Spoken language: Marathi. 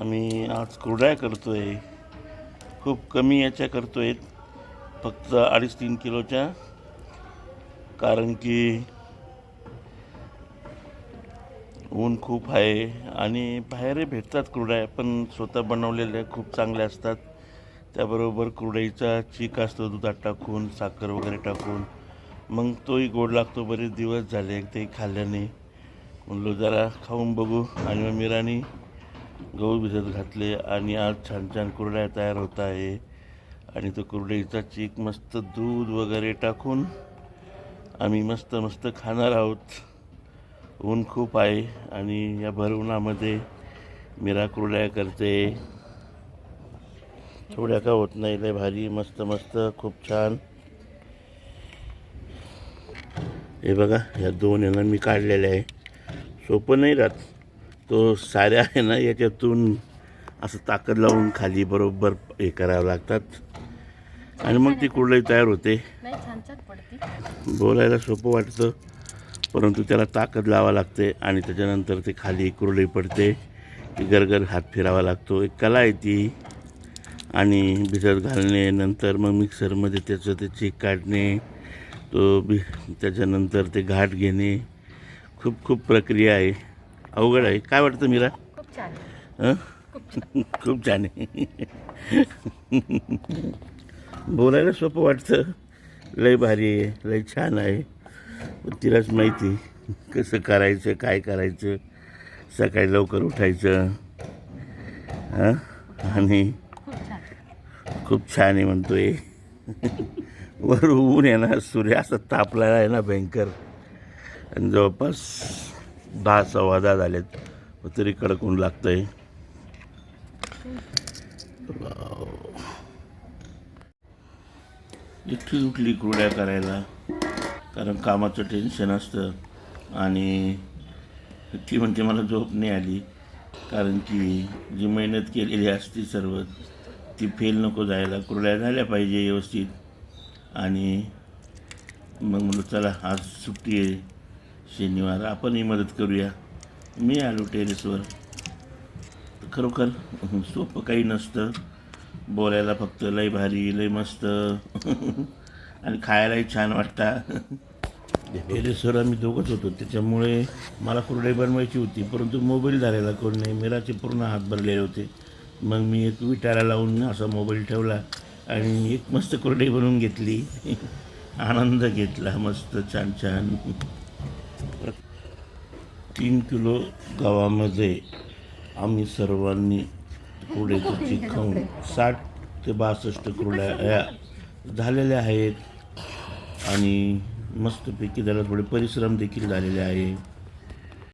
आम्ही आज कुरड्या करतोय. खूप कमी याच्या करतोय, फक्त 2.5-3 किलोच्या. कारण की ऊन खूप आहे आणि बाहेरही भेटतात कुरड्या, पण स्वतः बनवलेल्या खूप चांगल्या असतात. त्याबरोबर कुरडईचा चीक असतो दुधात टाकून, साखर वगैरे टाकून, मग तोही गोड लागतो. बरेच दिवस झाले ते खाल्ल्याने, म्हणलो जरा खाऊन बघू. आणि मग मीरानी गहू भिजत घातले आणि आज छान छान कुरड्या तयार होत आहे. आणि तो कुरडईचा चीक मस्त दूध वगैरे टाकून आम्ही मस्त मस्त खाणार आहोत. ऊन खूप आहे आणि या भर उन्हामध्ये मीरा कुरड्या करते. थोड्या का होत नाही, लय भारी, मस्त मस्त, खूप छान. हे बघा, या 2 यांना मी काढलेले आहे. सोपं नाही राहत. तो साऱ्या आहे ना, याच्यातून असं ताकद लावून खाली बरोबर हे करावं लागतात आणि मग ती कुरडई तयार होते. बोलायला सोपं वाटतं, परंतु त्याला ताकद लावावं लागते आणि त्याच्यानंतर ते खाली कुरडई पडते. ती गरगर हात फिरावा लागतो, एक कला आहे ती. आणि भिजत घालणे, नंतर मग मिक्सरमध्ये त्याचं ते चीक काढणे, त्याच्यानंतर ते घाट घेणे, खूप खूप प्रक्रिया आहे. अवघड आहे. काय वाटतं मीरा? खूप छान. खूप छान आहे. बोलायला सोपं वाटतं, लय भारी आहे, लय छान आहे. तिलाच माहिती कसं करायचं, काय करायचं. सकाळी लवकर उठायचं आणि खूप छान आहे म्हणतोय. वर ऊन आहे ना, सूर्य असा तापला आहे ना भयंकर, आणि जवळपास 10-10:15 झालेत, तरी कडक ऊन लागतंय. एकटीच उठली कुरड्या करायला, कारण कामाचं टेन्शन असतं. आणि ती म्हणते मला झोप नाही आली, कारण की जी मेहनत केलेली असती सर्व ती फेल नको जायला, कुरड्या झाल्या पाहिजे व्यवस्थित. आणि मग म्हणलं चला आज सुट्टी आहे, शनिवार, आपणही मदत करूया. मी आलो टेरेसवर. खरोखर सोपं काही नसतं, बोलायला फक्त लय भारी, लय मस्त आणि खायलाही छान वाटतं. टेरेसवर आम्ही दोघंच होतो, त्याच्यामुळे मला कुरडई बनवायची होती, परंतु मोबाईल धरायला कोण नाही. मीराचे पूर्ण हात भरलेले होते. मग मी एक विटारा लावून असा मोबाईल ठेवला आणि एक मस्त कुरडई बनवून घेतली. आनंद घेतला मस्त छान छान. 3 किलो गव्हामध्ये आम्ही सर्वांनी कुरडईचं चीक खाऊन 60 ते 62 कुरड्या झालेल्या आहेत. आणि मस्तपैकी त्याला थोडे परिश्रम देखील झालेले आहे.